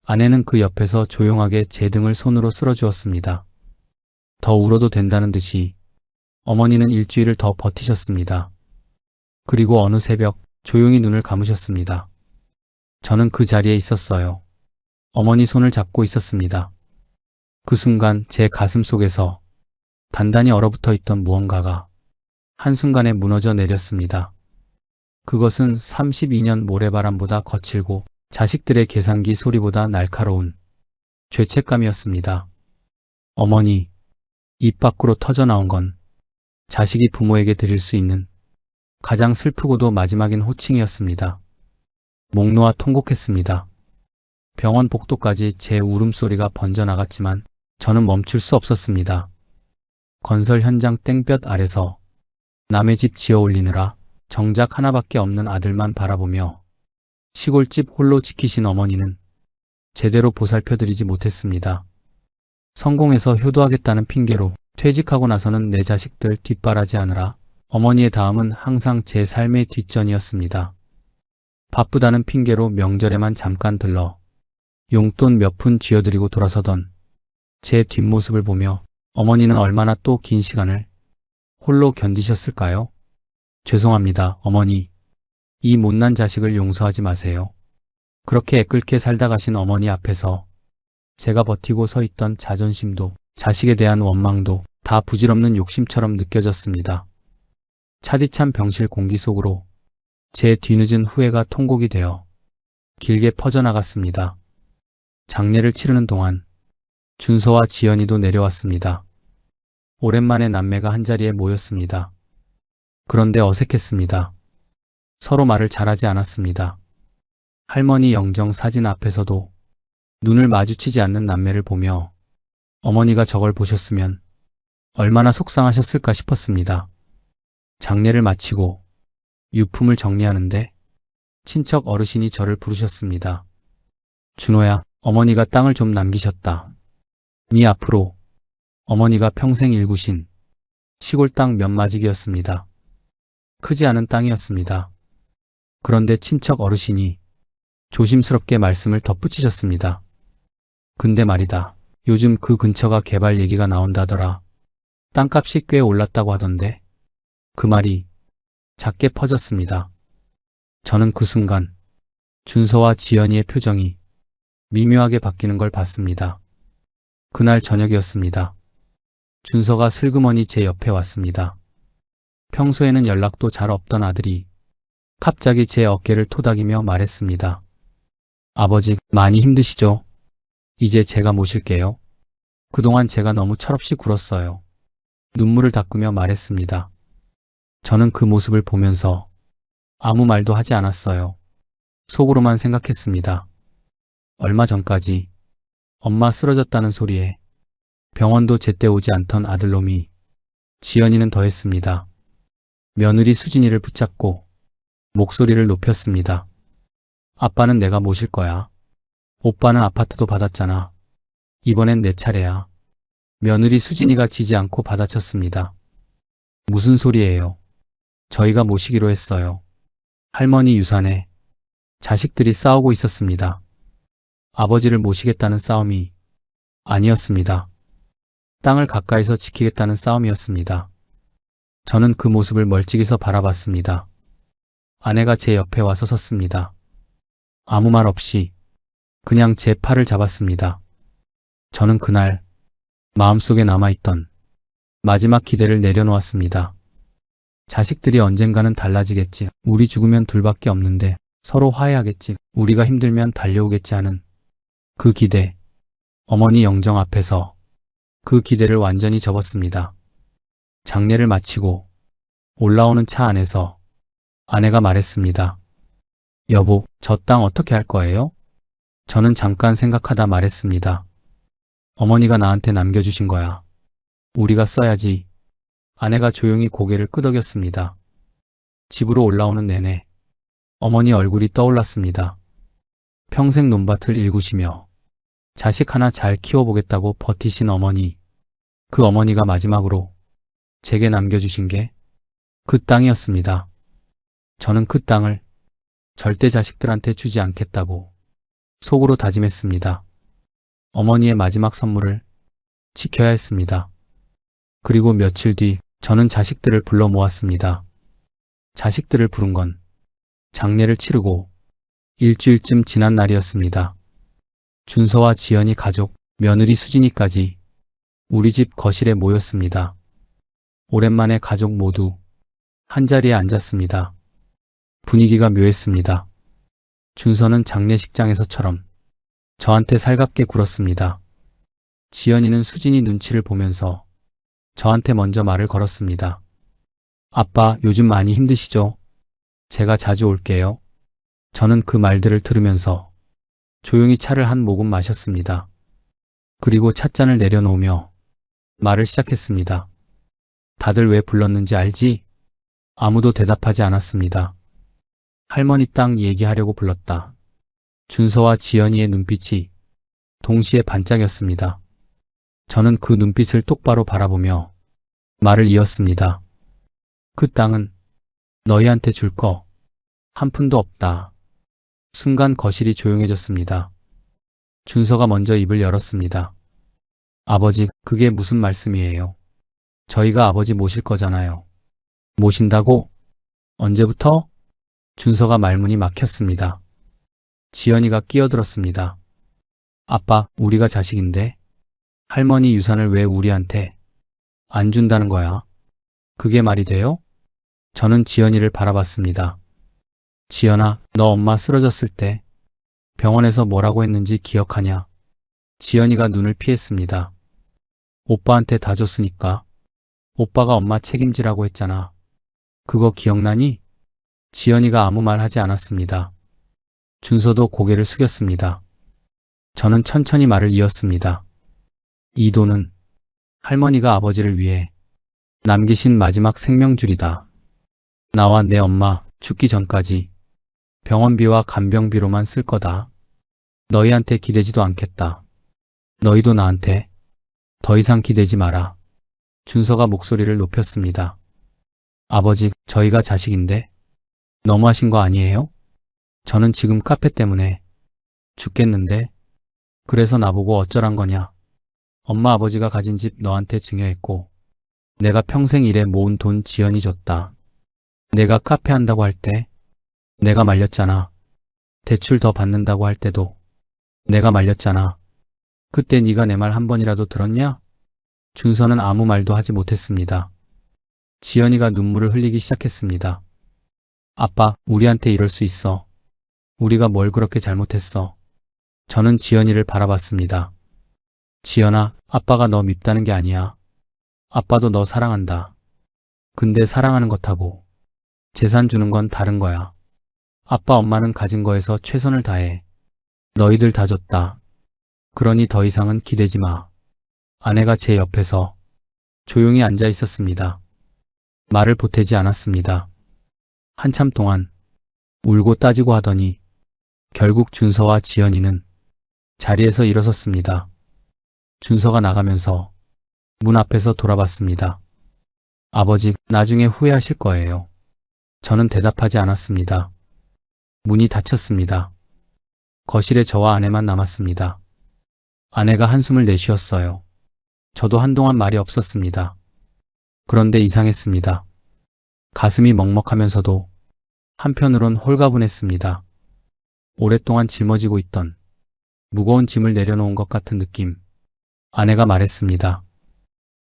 아내는 그 옆에서 조용하게 제 등을 손으로 쓸어주었습니다. 더 울어도 된다는 듯이 어머니는 일주일을 더 버티셨습니다. 그리고 어느 새벽 조용히 눈을 감으셨습니다. 저는 그 자리에 있었어요. 어머니 손을 잡고 있었습니다. 그 순간 제 가슴 속에서 단단히 얼어붙어 있던 무언가가 한순간에 무너져 내렸습니다. 그것은 32년 모래바람보다 거칠고 자식들의 계산기 소리보다 날카로운 죄책감이었습니다. 어머니, 입 밖으로 터져나온 건 자식이 부모에게 드릴 수 있는 가장 슬프고도 마지막인 호칭이었습니다. 목 놓아 통곡했습니다. 병원 복도까지 제 울음소리가 번져나갔지만 저는 멈출 수 없었습니다. 건설 현장 땡볕 아래서 남의 집 지어 올리느라 정작 하나밖에 없는 아들만 바라보며 시골집 홀로 지키신 어머니는 제대로 보살펴드리지 못했습니다. 성공해서 효도하겠다는 핑계로 퇴직하고 나서는 내 자식들 뒷바라지하느라 어머니의 다음은 항상 제 삶의 뒷전이었습니다. 바쁘다는 핑계로 명절에만 잠깐 들러 용돈 몇 푼 쥐어드리고 돌아서던 제 뒷모습을 보며 어머니는 얼마나 또 긴 시간을 홀로 견디셨을까요? 죄송합니다, 어머니. 이 못난 자식을 용서하지 마세요. 그렇게 애끓게 살다 가신 어머니 앞에서 제가 버티고 서 있던 자존심도 자식에 대한 원망도 다 부질없는 욕심처럼 느껴졌습니다. 차디찬 병실 공기 속으로 제 뒤늦은 후회가 통곡이 되어 길게 퍼져나갔습니다. 장례를 치르는 동안 준서와 지연이도 내려왔습니다. 오랜만에 남매가 한자리에 모였습니다. 그런데 어색했습니다. 서로 말을 잘하지 않았습니다. 할머니 영정 사진 앞에서도 눈을 마주치지 않는 남매를 보며 어머니가 저걸 보셨으면 얼마나 속상하셨을까 싶었습니다. 장례를 마치고 유품을 정리하는데 친척 어르신이 저를 부르셨습니다. 준호야, 어머니가 땅을 좀 남기셨다. 네 앞으로 어머니가 평생 일구신 시골 땅 몇 마지기였습니다. 크지 않은 땅이었습니다. 그런데 친척 어르신이 조심스럽게 말씀을 덧붙이셨습니다. 근데 말이다. 요즘 그 근처가 개발 얘기가 나온다더라. 땅값이 꽤 올랐다고 하던데. 그 말이 작게 퍼졌습니다. 저는 그 순간 준서와 지연이의 표정이 미묘하게 바뀌는 걸 봤습니다. 그날 저녁이었습니다. 준서가 슬그머니 제 옆에 왔습니다. 평소에는 연락도 잘 없던 아들이 갑자기 제 어깨를 토닥이며 말했습니다. 아버지, 많이 힘드시죠? 이제 제가 모실게요. 그동안 제가 너무 철없이 굴었어요. 눈물을 닦으며 말했습니다. 저는 그 모습을 보면서 아무 말도 하지 않았어요. 속으로만 생각했습니다. 얼마 전까지 엄마 쓰러졌다는 소리에 병원도 제때 오지 않던 아들놈이 지연이는 더했습니다. 며느리 수진이를 붙잡고 목소리를 높였습니다. 아빠는 내가 모실 거야. 오빠는 아파트도 받았잖아. 이번엔 내 차례야. 며느리 수진이가 지지 않고 받아쳤습니다. 무슨 소리예요? 저희가 모시기로 했어요. 할머니 유산에 자식들이 싸우고 있었습니다. 아버지를 모시겠다는 싸움이 아니었습니다. 땅을 가까이서 지키겠다는 싸움이었습니다. 저는 그 모습을 멀찍이서 바라봤습니다. 아내가 제 옆에 와서 섰습니다. 아무 말 없이 그냥 제 팔을 잡았습니다. 저는 그날 마음속에 남아있던 마지막 기대를 내려놓았습니다. 자식들이 언젠가는 달라지겠지. 우리 죽으면 둘밖에 없는데 서로 화해하겠지. 우리가 힘들면 달려오겠지 하는 그 기대. 어머니 영정 앞에서 그 기대를 완전히 접었습니다. 장례를 마치고 올라오는 차 안에서 아내가 말했습니다. 여보, 저 땅 어떻게 할 거예요? 저는 잠깐 생각하다 말했습니다. 어머니가 나한테 남겨주신 거야. 우리가 써야지. 아내가 조용히 고개를 끄덕였습니다. 집으로 올라오는 내내 어머니 얼굴이 떠올랐습니다. 평생 논밭을 일구시며 자식 하나 잘 키워보겠다고 버티신 어머니. 그 어머니가 마지막으로 제게 남겨주신 게 그 땅이었습니다. 저는 그 땅을 절대 자식들한테 주지 않겠다고 속으로 다짐했습니다. 어머니의 마지막 선물을 지켜야 했습니다. 그리고 며칠 뒤 저는 자식들을 불러 모았습니다. 자식들을 부른 건 장례를 치르고 일주일쯤 지난 날이었습니다. 준서와 지연이 가족, 며느리 수진이까지 우리 집 거실에 모였습니다. 오랜만에 가족 모두 한자리에 앉았습니다. 분위기가 묘했습니다. 준서는 장례식장에서처럼 저한테 살갑게 굴었습니다. 지연이는 수진이 눈치를 보면서 저한테 먼저 말을 걸었습니다. 아빠, 요즘 많이 힘드시죠? 제가 자주 올게요. 저는 그 말들을 들으면서 조용히 차를 한 모금 마셨습니다. 그리고 찻잔을 내려놓으며 말을 시작했습니다. 다들 왜 불렀는지 알지? 아무도 대답하지 않았습니다. 할머니 땅 얘기하려고 불렀다. 준서와 지연이의 눈빛이 동시에 반짝였습니다. 저는 그 눈빛을 똑바로 바라보며 말을 이었습니다. 그 땅은 너희한테 줄 거 한 푼도 없다. 순간 거실이 조용해졌습니다. 준서가 먼저 입을 열었습니다. 아버지, 그게 무슨 말씀이에요? 저희가 아버지 모실 거잖아요. 모신다고? 언제부터? 준서가 말문이 막혔습니다. 지연이가 끼어들었습니다. 아빠, 우리가 자식인데 할머니 유산을 왜 우리한테 안 준다는 거야? 그게 말이 돼요? 저는 지연이를 바라봤습니다. 지연아, 너 엄마 쓰러졌을 때 병원에서 뭐라고 했는지 기억하냐? 지연이가 눈을 피했습니다. 오빠한테 다 줬으니까. 오빠가 엄마 책임지라고 했잖아. 그거 기억나니? 지연이가 아무 말 하지 않았습니다. 준서도 고개를 숙였습니다. 저는 천천히 말을 이었습니다. 이 돈은 할머니가 아버지를 위해 남기신 마지막 생명줄이다. 나와 내 엄마 죽기 전까지 병원비와 간병비로만 쓸 거다. 너희한테 기대지도 않겠다. 너희도 나한테 더 이상 기대지 마라. 준서가 목소리를 높였습니다. 아버지, 저희가 자식인데 너무하신 거 아니에요? 저는 지금 카페 때문에 죽겠는데 그래서 나보고 어쩌란 거냐. 엄마 아버지가 가진 집 너한테 증여했고 내가 평생 일해 모은 돈 지연이 줬다. 내가 카페 한다고 할 때 내가 말렸잖아. 대출 더 받는다고 할 때도 내가 말렸잖아. 그때 네가 내 말 한 번이라도 들었냐? 준서는 아무 말도 하지 못했습니다. 지연이가 눈물을 흘리기 시작했습니다. 아빠, 우리한테 이럴 수 있어. 우리가 뭘 그렇게 잘못했어. 저는 지연이를 바라봤습니다. 지연아, 아빠가 너 밉다는 게 아니야. 아빠도 너 사랑한다. 근데 사랑하는 것하고 재산 주는 건 다른 거야. 아빠 엄마는 가진 거에서 최선을 다해. 너희들 다 줬다. 그러니 더 이상은 기대지 마. 아내가 제 옆에서 조용히 앉아 있었습니다. 말을 보태지 않았습니다. 한참 동안 울고 따지고 하더니 결국 준서와 지연이는 자리에서 일어섰습니다. 준서가 나가면서 문 앞에서 돌아봤습니다. 아버지, 나중에 후회하실 거예요. 저는 대답하지 않았습니다. 문이 닫혔습니다. 거실에 저와 아내만 남았습니다. 아내가 한숨을 내쉬었어요. 저도 한동안 말이 없었습니다. 그런데 이상했습니다. 가슴이 먹먹하면서도 한편으론 홀가분했습니다. 오랫동안 짊어지고 있던 무거운 짐을 내려놓은 것 같은 느낌. 아내가 말했습니다.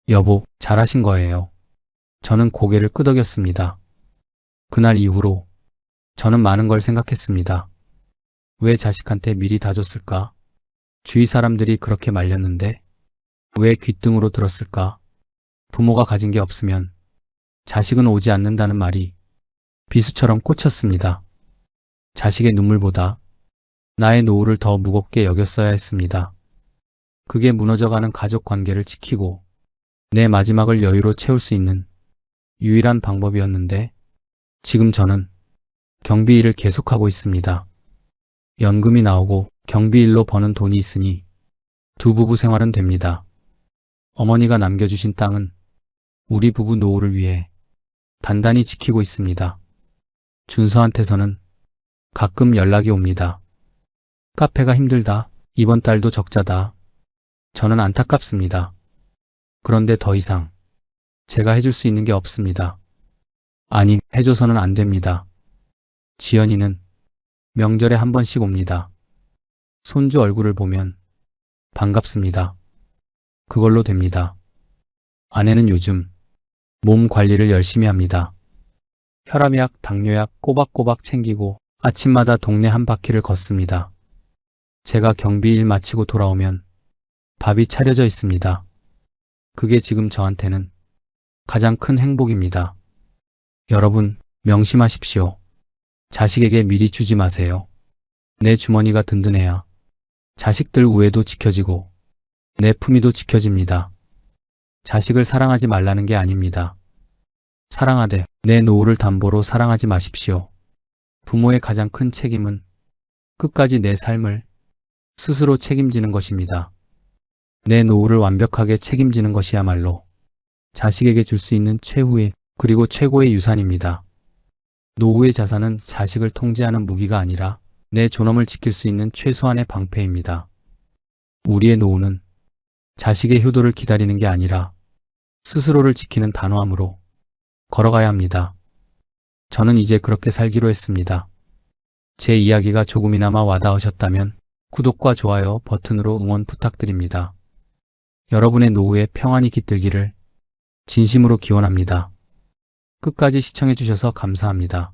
여보, 잘하신 거예요. 저는 고개를 끄덕였습니다. 그날 이후로 저는 많은 걸 생각했습니다. 왜 자식한테 미리 다 줬을까? 주위 사람들이 그렇게 말렸는데 왜 귓등으로 들었을까? 부모가 가진 게 없으면 자식은 오지 않는다는 말이 비수처럼 꽂혔습니다. 자식의 눈물보다 나의 노후를 더 무겁게 여겼어야 했습니다. 그게 무너져가는 가족 관계를 지키고 내 마지막을 여유로 채울 수 있는 유일한 방법이었는데 지금 저는 경비 일을 계속하고 있습니다. 연금이 나오고 경비 일로 버는 돈이 있으니 두 부부 생활은 됩니다. 어머니가 남겨주신 땅은 우리 부부 노후를 위해 단단히 지키고 있습니다. 준서한테서는 가끔 연락이 옵니다. 카페가 힘들다. 이번 달도 적자다. 저는 안타깝습니다. 그런데 더 이상 제가 해줄 수 있는 게 없습니다. 아니, 해줘서는 안 됩니다. 지연이는 명절에 한 번씩 옵니다. 손주 얼굴을 보면 반갑습니다. 그걸로 됩니다. 아내는 요즘 몸 관리를 열심히 합니다. 혈압약, 당뇨약 꼬박꼬박 챙기고 아침마다 동네 한 바퀴를 걷습니다. 제가 경비일 마치고 돌아오면 밥이 차려져 있습니다. 그게 지금 저한테는 가장 큰 행복입니다. 여러분, 명심하십시오. 자식에게 미리 주지 마세요. 내 주머니가 든든해야 자식들 우애도 지켜지고 내 품위도 지켜집니다. 자식을 사랑하지 말라는 게 아닙니다. 사랑하되 내 노후를 담보로 사랑하지 마십시오. 부모의 가장 큰 책임은 끝까지 내 삶을 스스로 책임지는 것입니다. 내 노후를 완벽하게 책임지는 것이야말로 자식에게 줄 수 있는 최후의 그리고 최고의 유산입니다. 노후의 자산은 자식을 통제하는 무기가 아니라 내 존엄을 지킬 수 있는 최소한의 방패입니다. 우리의 노후는 자식의 효도를 기다리는 게 아니라 스스로를 지키는 단호함으로 걸어가야 합니다. 저는 이제 그렇게 살기로 했습니다. 제 이야기가 조금이나마 와닿으셨다면 구독과 좋아요 버튼으로 응원 부탁드립니다. 여러분의 노후에 평안이 깃들기를 진심으로 기원합니다. 끝까지 시청해주셔서 감사합니다.